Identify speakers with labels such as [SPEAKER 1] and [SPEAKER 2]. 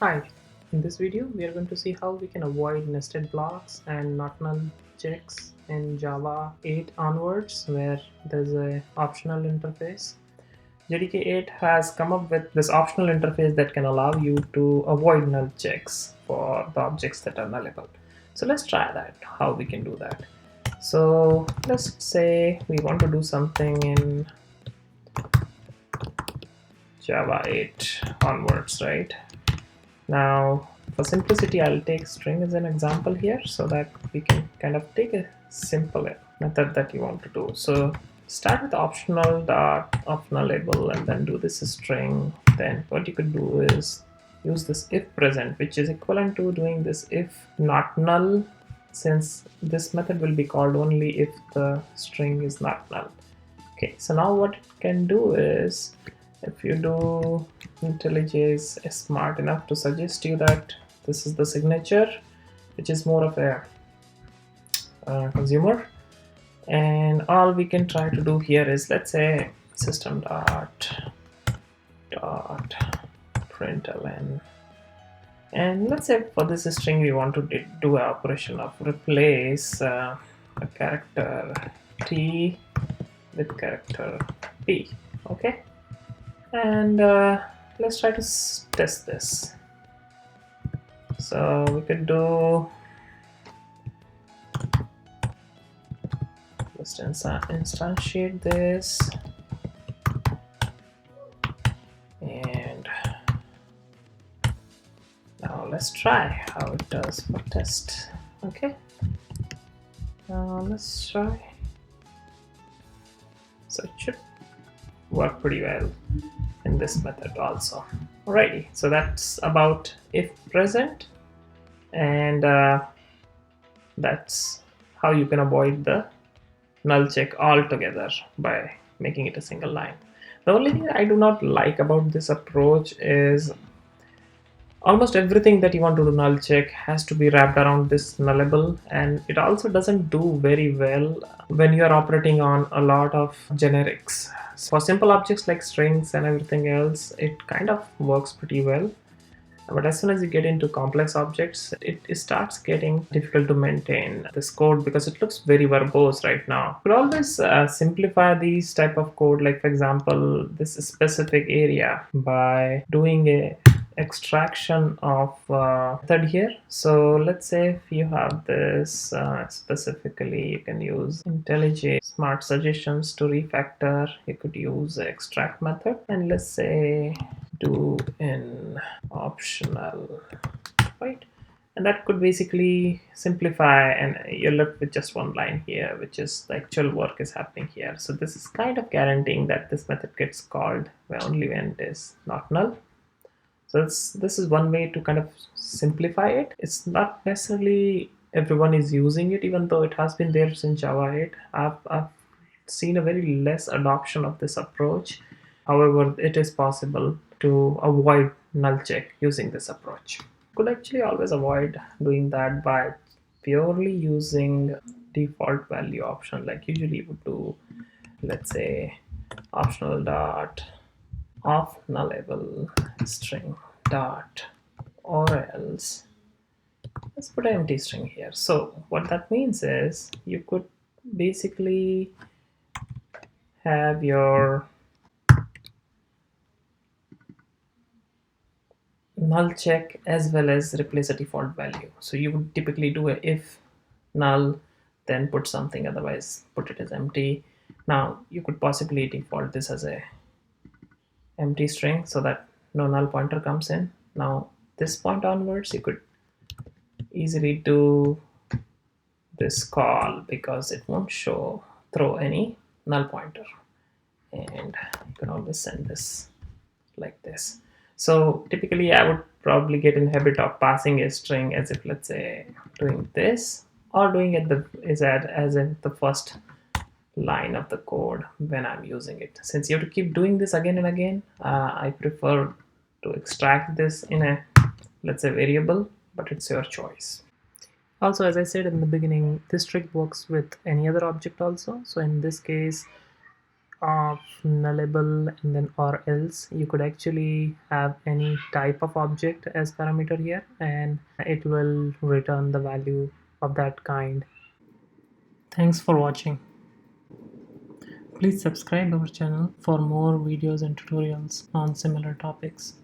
[SPEAKER 1] Hi, in this video we are going to see how we can avoid nested blocks and not null checks in Java 8 onwards where there's a optional interface. JDK 8 has come up with this optional interface that can allow you to avoid null checks for the objects that are nullable. So let's try that, how we can do that. So let's say we want to do something in Java 8 onwards, right? Now, for simplicity, I'll take string as an example here so that we can kind of take a simple method that you want to do. So start with optional dot optional label and then do this string. Then what you could do is use this if present, which is equivalent to doing this if not null, since this method will be called only if the string is not null. Okay, so now what it can do is, if you do, IntelliJ is smart enough to suggest you that this is the signature, which is more of a consumer, and all we can try to do here is, let's say system dot println, and let's say for this string we want to do an operation of replace a character T with character P. Okay, and let's try to test this. So we could do just instantiate this, and now let's try how it does for test. Okay, let's try. So it should work pretty well in this method also. Alrighty, so that's about if present, and that's how you can avoid the null check altogether by making it a single line. The only thing I do not like about this approach is almost everything that you want to do null check has to be wrapped around this nullable, and it also doesn't do very well when you are operating on a lot of generics. For simple objects like strings and everything else, it kind of works pretty well. But as soon as you get into complex objects, it starts getting difficult to maintain this code because it looks very verbose right now. You could always simplify these type of code, like for example, this specific area by doing a extraction of method here. So let's say if you have this specifically, you can use IntelliJ smart suggestions to refactor. You could use the extract method, and let's say do in optional, right? And that could basically simplify, and you're left with just one line here, which is the actual work is happening here. So this is kind of guaranteeing that this method gets called only when it is not null. So this is one way to kind of simplify it. It's not necessarily everyone is using it, even though it has been there since Java 8. I've seen a very less adoption of this approach. However, it is possible to avoid null check using this approach. You could actually always avoid doing that by purely using default value option, like usually you would do, let's say optional dot of nullable string dot, or else let's put an empty string here. So what that means is you could basically have your null check as well as replace a default value. So you would typically do a if null, then put something, otherwise put it as empty. Now you could possibly default this as a empty string so that no null pointer comes in. Now this point onwards, you could easily do this call because it won't throw any null pointer, and you can always send this like this. So typically I would probably get in habit of passing a string as if, let's say, doing this, or doing it as in the first line of the code when I'm using it. Since you have to keep doing this again and again, I prefer to extract this in a, let's say, variable, but it's your choice. Also, as I said in the beginning, this trick works with any other object also. So in this case, of nullable and then or else, you could actually have any type of object as parameter here, and it will return the value of that kind. Thanks for watching. Please subscribe our channel for more videos and tutorials on similar topics.